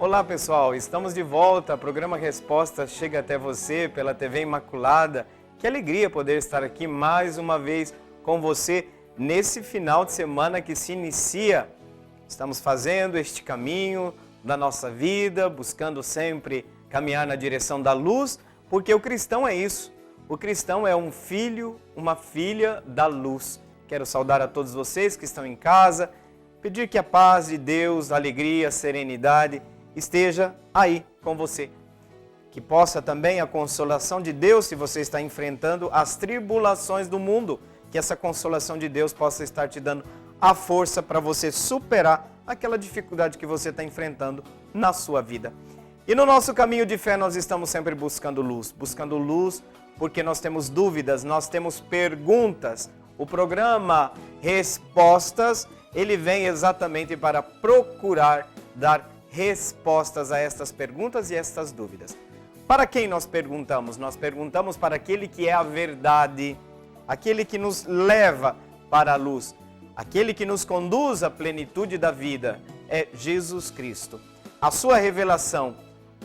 Olá pessoal, estamos de volta, o programa Respostas chega até você pela TV Imaculada. Que alegria poder estar aqui mais uma vez com você nesse final de semana que se inicia. Estamos fazendo este caminho da nossa vida, buscando sempre caminhar na direção da luz, porque o cristão é isso. O cristão é um filho, uma filha da luz. Quero saudar a todos vocês que estão em casa, pedir que a paz de Deus, a alegria, a serenidade esteja aí com você. Que possa também a consolação de Deus, se você está enfrentando as tribulações do mundo, que essa consolação de Deus possa estar te dando a força para você superar aquela dificuldade que você está enfrentando na sua vida. E no nosso caminho de fé nós estamos sempre buscando luz porque nós temos dúvidas, nós temos perguntas. O programa Respostas, ele vem exatamente para procurar dar respostas a estas perguntas e estas dúvidas. Para quem nós perguntamos? Nós perguntamos para aquele que é a verdade, aquele que nos leva para a luz, aquele que nos conduz à plenitude da vida, é Jesus Cristo. A sua revelação,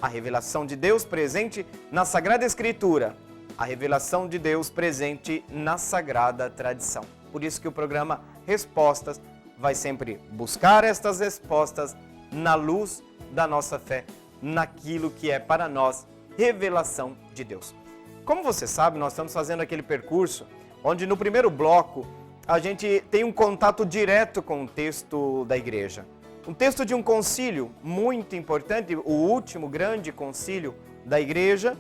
a revelação de Deus presente na Sagrada Escritura, a revelação de Deus presente na Sagrada Tradição. Por isso que o programa Respostas vai sempre buscar estas respostas na luz da nossa fé, naquilo que é para nós revelação de Deus. Como você sabe, nós estamos fazendo aquele percurso onde no primeiro bloco a gente tem um contato direto com o texto da igreja. Um texto de um concílio muito importante, o último grande concílio da igreja.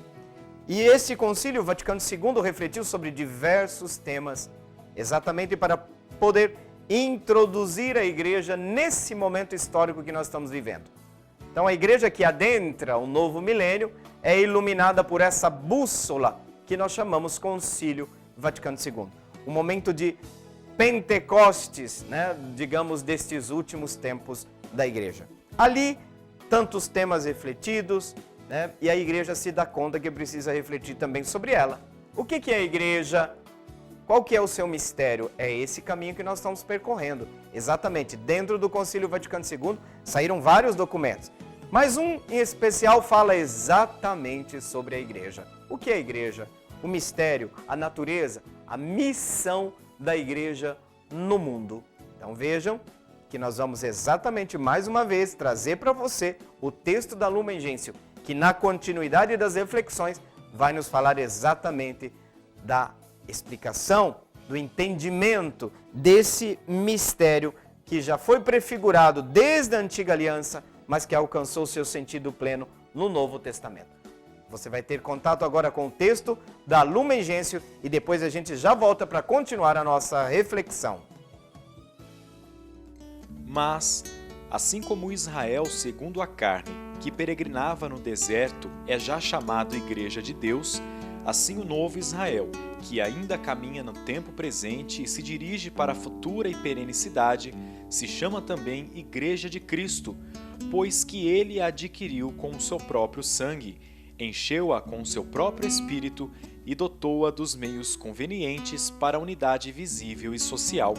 E esse concílio, o Vaticano II, refletiu sobre diversos temas, exatamente para poder introduzir a igreja nesse momento histórico que nós estamos vivendo. Então a igreja que adentra o novo milênio é iluminada por essa bússola que nós chamamos Concílio Vaticano II. Um momento de Pentecostes, digamos, destes últimos tempos da igreja. Ali, tantos temas refletidos, e a igreja se dá conta que precisa refletir também sobre ela. O que é a igreja? Qual que é o seu mistério? É esse caminho que nós estamos percorrendo. Exatamente, dentro do Concílio Vaticano II saíram vários documentos, mas um em especial fala exatamente sobre a igreja. O que é a igreja? O mistério, a natureza, a missão da igreja no mundo. Então vejam que nós vamos exatamente mais uma vez trazer para você o texto da Lumen Gentium, que na continuidade das reflexões vai nos falar exatamente da explicação, do entendimento desse mistério que já foi prefigurado desde a Antiga Aliança, mas que alcançou seu sentido pleno no Novo Testamento. Você vai ter contato agora com o texto da Lumen Gentium e depois a gente já volta para continuar a nossa reflexão. Mas, assim como Israel segundo a carne, que peregrinava no deserto, é já chamado Igreja de Deus, assim o novo Israel, que ainda caminha no tempo presente e se dirige para a futura e perenicidade, se chama também Igreja de Cristo, pois que ele a adquiriu com o seu próprio sangue, encheu-a com o seu próprio Espírito e dotou-a dos meios convenientes para a unidade visível e social.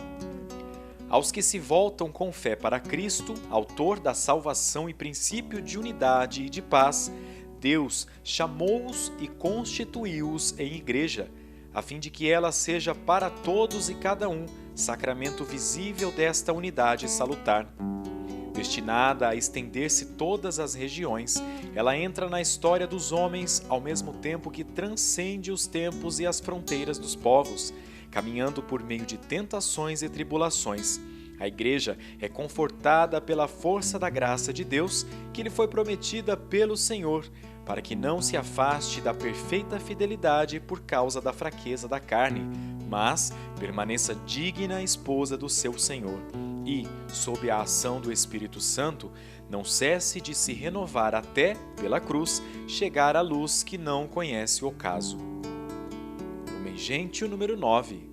Aos que se voltam com fé para Cristo, autor da salvação e princípio de unidade e de paz, Deus chamou-os e constituiu-os em igreja, a fim de que ela seja para todos e cada um sacramento visível desta unidade salutar. Destinada a estender-se todas as regiões, ela entra na história dos homens ao mesmo tempo que transcende os tempos e as fronteiras dos povos, caminhando por meio de tentações e tribulações. A igreja é confortada pela força da graça de Deus que lhe foi prometida pelo Senhor, para que não se afaste da perfeita fidelidade por causa da fraqueza da carne, mas permaneça digna esposa do seu Senhor. E, sob a ação do Espírito Santo, não cesse de se renovar até, pela cruz, chegar à luz que não conhece o ocaso. Lumen Gentium número 9.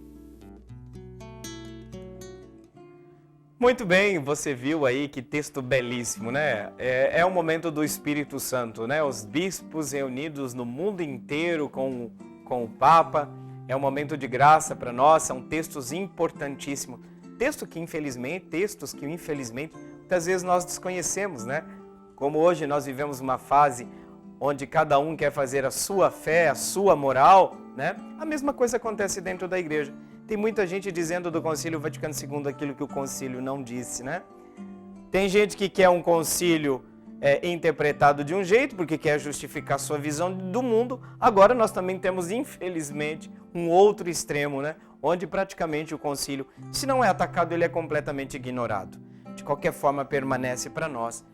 Muito bem, você viu aí que texto belíssimo, né? É o momento do Espírito Santo, né? Os bispos reunidos no mundo inteiro com o Papa. É um momento de graça para nós, são textos importantíssimos. Textos que infelizmente, muitas vezes nós desconhecemos, né? como hoje nós vivemos uma fase onde cada um quer fazer a sua fé, a sua moral, né? A mesma coisa acontece dentro da igreja. Tem muita gente dizendo do Concílio Vaticano II aquilo que o concílio não disse, né? Tem gente que quer um concílio interpretado de um jeito, porque quer justificar sua visão do mundo. Agora nós também temos, infelizmente, um outro extremo, né? Onde praticamente o concílio, se não é atacado, ele é completamente ignorado. De qualquer forma, permanece para nós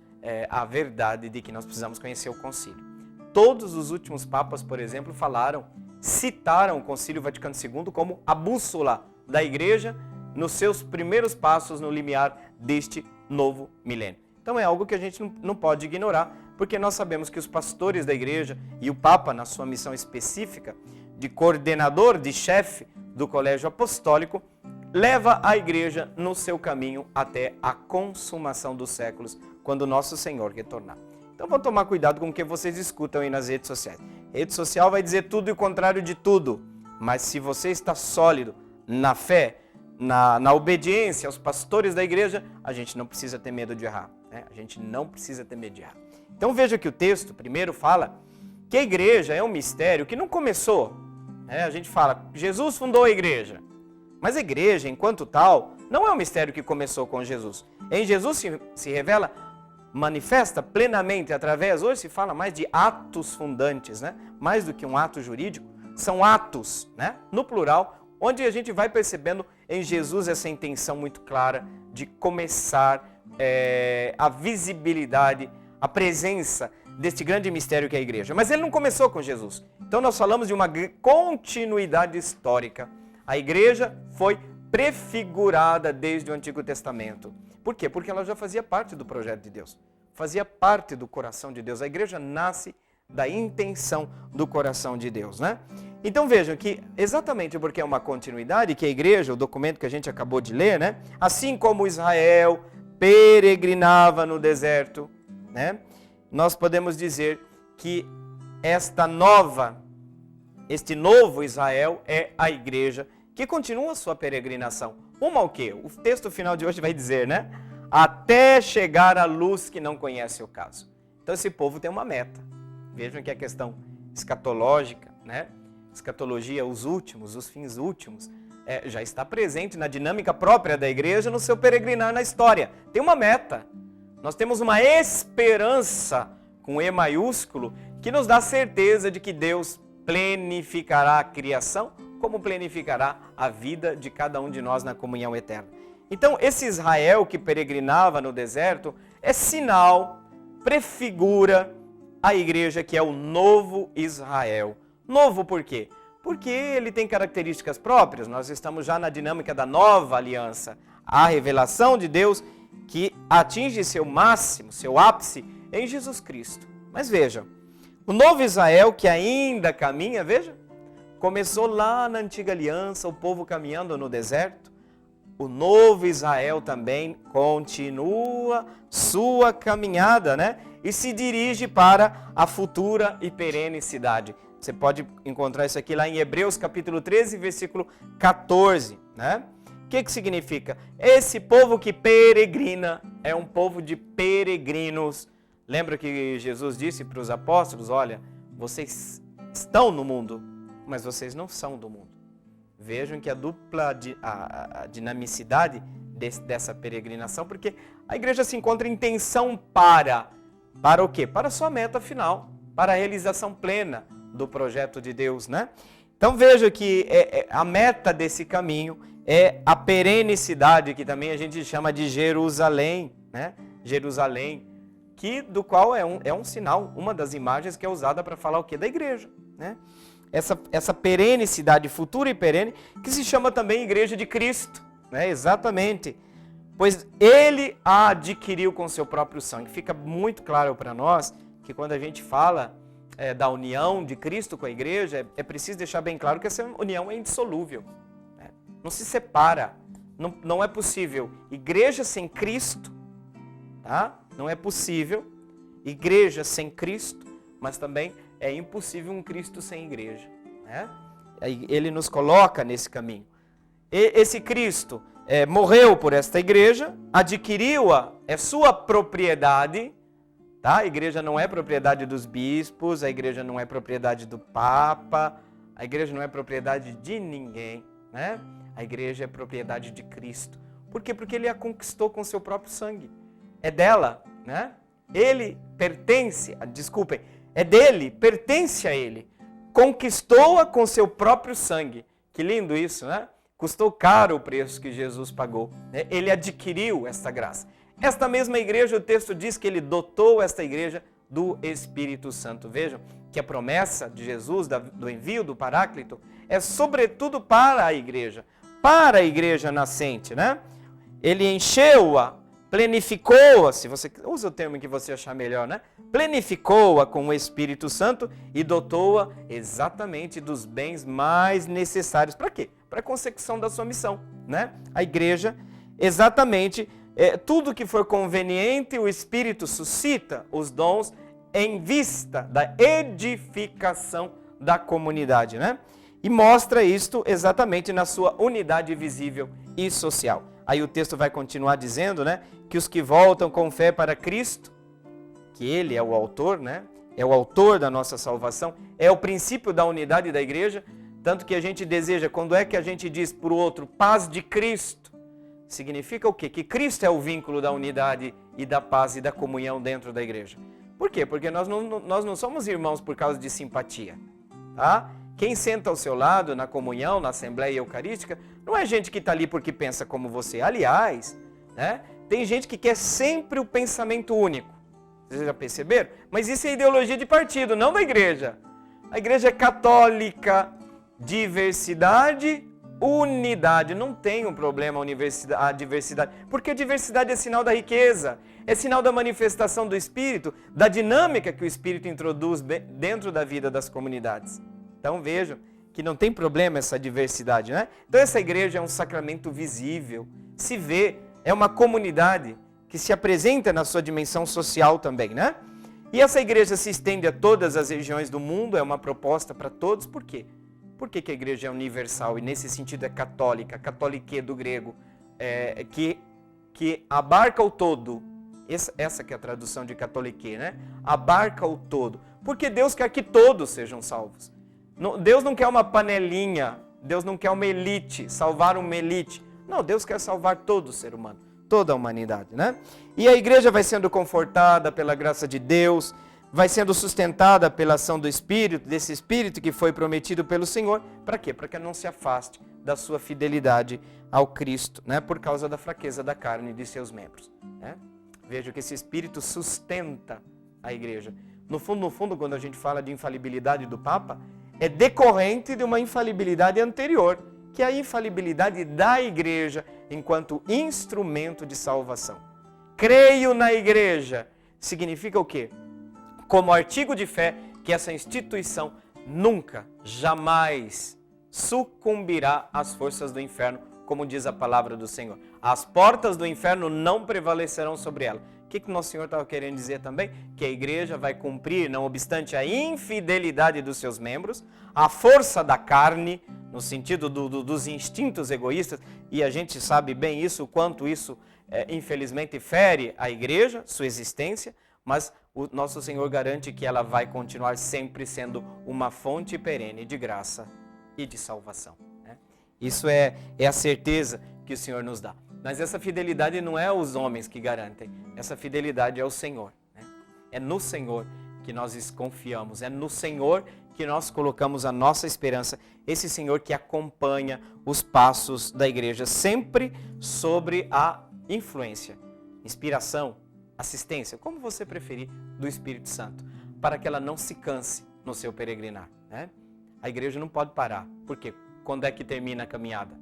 a verdade de que nós precisamos conhecer o concílio. Todos os últimos papas, por exemplo, citaram o Concílio Vaticano II como a bússola da igreja nos seus primeiros passos no limiar deste novo milênio. Então é algo que a gente não pode ignorar, porque nós sabemos que os pastores da igreja e o Papa, na sua missão específica de coordenador, de chefe do colégio apostólico, leva a igreja no seu caminho até a consumação dos séculos, quando nosso Senhor retornar. Então vão tomar cuidado com o que vocês escutam aí nas redes sociais. Rede social vai dizer tudo e o contrário de tudo, mas se você está sólido na fé, na obediência aos pastores da igreja, a gente não precisa ter medo de errar. Né? A gente não precisa ter medo de errar. Então veja que o texto primeiro fala que a igreja é um mistério que não começou. A gente fala, Jesus fundou a igreja. Mas a igreja, enquanto tal, não é um mistério que começou com Jesus. Em Jesus se revela, manifesta plenamente através, hoje se fala mais de atos fundantes, né? Mais do que um ato jurídico, são atos, né? No plural, onde a gente vai percebendo em Jesus essa intenção muito clara de começar a visibilidade, a presença deste grande mistério que é a igreja. Mas ele não começou com Jesus. Então nós falamos de uma continuidade histórica. A igreja foi prefigurada desde o Antigo Testamento. Por quê? Porque ela já fazia parte do projeto de Deus. Fazia parte do coração de Deus. A igreja nasce da intenção do coração de Deus, né? Então vejam que exatamente porque é uma continuidade, que a igreja, o documento que a gente acabou de ler, né? Assim como Israel peregrinava no deserto, né? Nós podemos dizer que este novo Israel é a igreja que continua a sua peregrinação. Uma o quê? O texto final de hoje vai dizer, né? Até chegar à luz que não conhece o caso. Então esse povo tem uma meta. Vejam que a questão escatológica, né? Escatologia, os fins últimos, já está presente na dinâmica própria da igreja, no seu peregrinar na história. Tem uma meta. Nós temos uma esperança, com E maiúsculo, que nos dá certeza de que Deus planificará a criação, como planificará a vida de cada um de nós na comunhão eterna. Então, esse Israel que peregrinava no deserto é sinal, prefigura a igreja que é o novo Israel. Novo por quê? Porque ele tem características próprias. Nós estamos já na dinâmica da nova aliança. A revelação de Deus que atinge seu máximo, seu ápice em Jesus Cristo. Mas vejam, o novo Israel que ainda caminha, veja, começou lá na antiga aliança, o povo caminhando no deserto. O novo Israel também continua sua caminhada, né? E se dirige para a futura e perene cidade. Você pode encontrar isso aqui lá em Hebreus capítulo 13, versículo 14, né? O que significa? Esse povo que peregrina é um povo de peregrinos. Lembra que Jesus disse para os apóstolos, olha, vocês estão no mundo, mas vocês não são do mundo. Vejam que a dinamicidade dessa peregrinação, porque a igreja se encontra em tensão para o quê? Para a sua meta final, para a realização plena do projeto de Deus, né? Então vejam que a meta desse caminho é a perenicidade, que também a gente chama de Jerusalém, né? Jerusalém, do qual é um sinal, uma das imagens que é usada para falar o quê? Da igreja, né? Essa perenicidade futura e perene, que se chama também Igreja de Cristo, né? Exatamente, pois ele a adquiriu com seu próprio sangue. Fica muito claro para nós que quando a gente fala da união de Cristo com a igreja, é preciso deixar bem claro que essa união é indissolúvel, né? Não se separa, não é possível igreja sem Cristo, tá? Não é possível igreja sem Cristo, mas também é impossível um Cristo sem igreja, né? Ele nos coloca nesse caminho. Esse Cristo morreu por esta igreja, adquiriu-a, é sua propriedade, Tá? A igreja não é propriedade dos bispos, a igreja não é propriedade do Papa, a igreja não é propriedade de ninguém, né? A igreja é propriedade de Cristo. Por quê? Porque ele a conquistou com seu próprio sangue. É dela, né? Ele pertence, desculpem, é dele, pertence a ele. Conquistou-a com seu próprio sangue. Que lindo isso, né? Custou caro o preço que Jesus pagou, né? Ele adquiriu esta graça. Esta mesma igreja, o texto diz que ele dotou esta igreja do Espírito Santo. Vejam que a promessa de Jesus, do envio do Paráclito, é sobretudo para a igreja nascente, né? Ele encheu-a, plenificou-a, se você usa o termo que você achar melhor, né? Plenificou-a com o Espírito Santo e dotou-a exatamente dos bens mais necessários. Para quê? Para a consecução da sua missão, né? A igreja, exatamente, tudo que for conveniente, o Espírito suscita os dons em vista da edificação da comunidade, né? E mostra isto exatamente na sua unidade visível e social. Aí o texto vai continuar dizendo, né, que os que voltam com fé para Cristo, que ele é o autor, né, é o autor da nossa salvação, é o princípio da unidade da igreja, tanto que a gente deseja, quando é que a gente diz para o outro, paz de Cristo, significa o quê? Que Cristo é o vínculo da unidade e da paz e da comunhão dentro da igreja. Por quê? Porque nós não somos irmãos por causa de simpatia, tá? Quem senta ao seu lado na comunhão, na Assembleia Eucarística, não é gente que está ali porque pensa como você. Aliás, né, tem gente que quer sempre o pensamento único. Vocês já perceberam? Mas isso é ideologia de partido, não da igreja. A igreja é católica, diversidade, unidade. Não tem um problema a diversidade, porque a diversidade é sinal da riqueza, é sinal da manifestação do Espírito, da dinâmica que o Espírito introduz dentro da vida das comunidades. Então vejam que não tem problema essa diversidade, né? Então essa igreja é um sacramento visível, se vê, é uma comunidade que se apresenta na sua dimensão social também, né? E essa igreja se estende a todas as regiões do mundo, é uma proposta para todos, por quê? Por que a igreja é universal e nesse sentido é católica, católique do grego, que abarca o todo, essa que é a tradução de católique, né? Abarca o todo, porque Deus quer que todos sejam salvos. Deus não quer uma panelinha, Deus não quer uma elite, salvar uma elite. Não, Deus quer salvar todo o ser humano, toda a humanidade, né? E a igreja vai sendo confortada pela graça de Deus, vai sendo sustentada pela ação do Espírito, desse Espírito que foi prometido pelo Senhor. Para quê? Para que não se afaste da sua fidelidade ao Cristo, né? Por causa da fraqueza da carne de seus membros, né? Veja que esse Espírito sustenta a igreja. No fundo, quando a gente fala de infalibilidade do Papa, é decorrente de uma infalibilidade anterior, que é a infalibilidade da igreja enquanto instrumento de salvação. Creio na igreja significa o quê? Como artigo de fé, que essa instituição nunca, jamais sucumbirá às forças do inferno, como diz a palavra do Senhor. As portas do inferno não prevalecerão sobre ela. O que Nosso Senhor estava querendo dizer também? Que a igreja vai cumprir, não obstante a infidelidade dos seus membros, a força da carne, no sentido dos instintos egoístas, e a gente sabe bem isso, o quanto isso, infelizmente, fere a igreja, sua existência, mas o nosso Senhor garante que ela vai continuar sempre sendo uma fonte perene de graça e de salvação, né? Isso é a certeza que o Senhor nos dá. Mas essa fidelidade não é os homens que garantem, essa fidelidade é o Senhor, né? É no Senhor que nós confiamos, é no Senhor que nós colocamos a nossa esperança, esse Senhor que acompanha os passos da igreja, sempre sobre a influência, inspiração, assistência, como você preferir, do Espírito Santo, para que ela não se canse no seu peregrinar, né? A igreja não pode parar, porque quando é que termina a caminhada?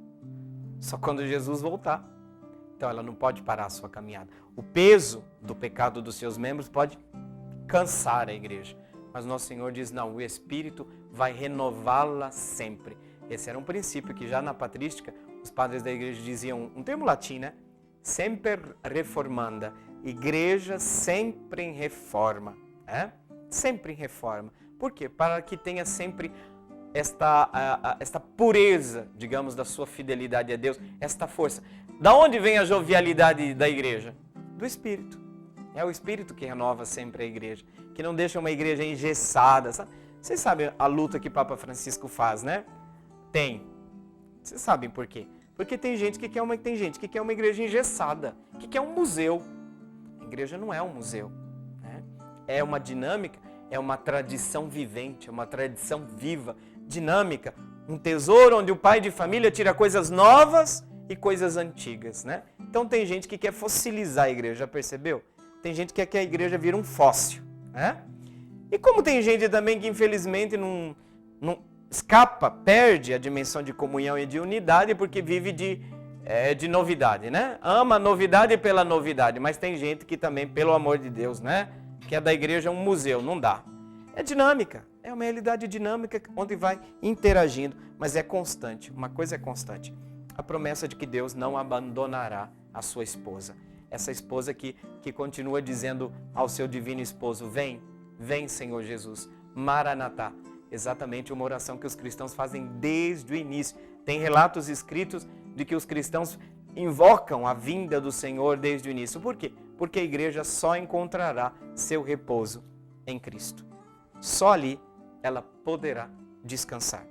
Só quando Jesus voltar. Então ela não pode parar a sua caminhada. O peso do pecado dos seus membros pode cansar a igreja. Mas nosso Senhor diz, não, o Espírito vai renová-la sempre. Esse era um princípio que já na patrística, os padres da igreja diziam, um termo latim, né? Semper reformanda. Igreja sempre em reforma. Sempre em reforma. Por quê? Para que tenha sempre esta pureza, digamos, da sua fidelidade a Deus, esta força. Da onde vem a jovialidade da igreja? Do Espírito. É o Espírito que renova sempre a igreja, que não deixa uma igreja engessada, sabe? Vocês sabem a luta que o Papa Francisco faz, né? Tem. Vocês sabem por quê? Porque tem gente que quer uma igreja engessada, que quer um museu. A igreja não é um museu, né? É uma dinâmica, é uma tradição vivente, é uma tradição viva, dinâmica. Um tesouro onde o pai de família tira coisas novas e coisas antigas, né? Então tem gente que quer fossilizar a igreja, já percebeu? Tem gente que quer que a igreja vire um fóssil, né? E como tem gente também que infelizmente não escapa, perde a dimensão de comunhão e de unidade porque vive de novidade, né? Ama a novidade pela novidade, mas tem gente que também, pelo amor de Deus, né? Que é da igreja um museu, não dá. É dinâmica, é uma realidade dinâmica onde vai interagindo, mas é constante, uma coisa é constante. A promessa de que Deus não abandonará a sua esposa. Essa esposa que continua dizendo ao seu divino esposo, vem, vem Senhor Jesus, Maranatá. Exatamente uma oração que os cristãos fazem desde o início. Tem relatos escritos de que os cristãos invocam a vinda do Senhor desde o início. Por quê? Porque a igreja só encontrará seu repouso em Cristo. Só ali ela poderá descansar.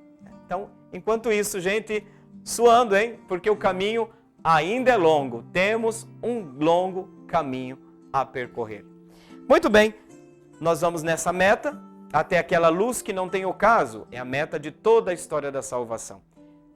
Então, enquanto isso, gente, suando, hein? Porque o caminho ainda é longo. Temos um longo caminho a percorrer. Muito bem, nós vamos nessa meta, até aquela luz que não tem ocaso. É a meta de toda a história da salvação.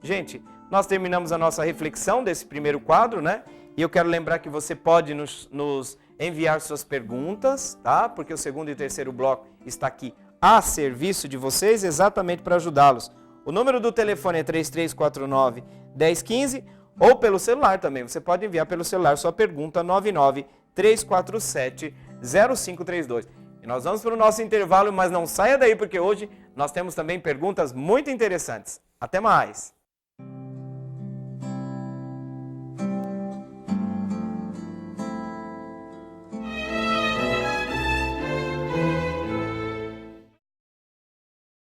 Gente, nós terminamos a nossa reflexão desse primeiro quadro, né? E eu quero lembrar que você pode nos enviar suas perguntas, tá? Porque o segundo e terceiro bloco está aqui a serviço de vocês, exatamente para ajudá-los. O número do telefone é 3349-1015 ou pelo celular também. Você pode enviar pelo celular sua pergunta 99-347-0532. E nós vamos para o nosso intervalo, mas não saia daí porque hoje nós temos também perguntas muito interessantes. Até mais!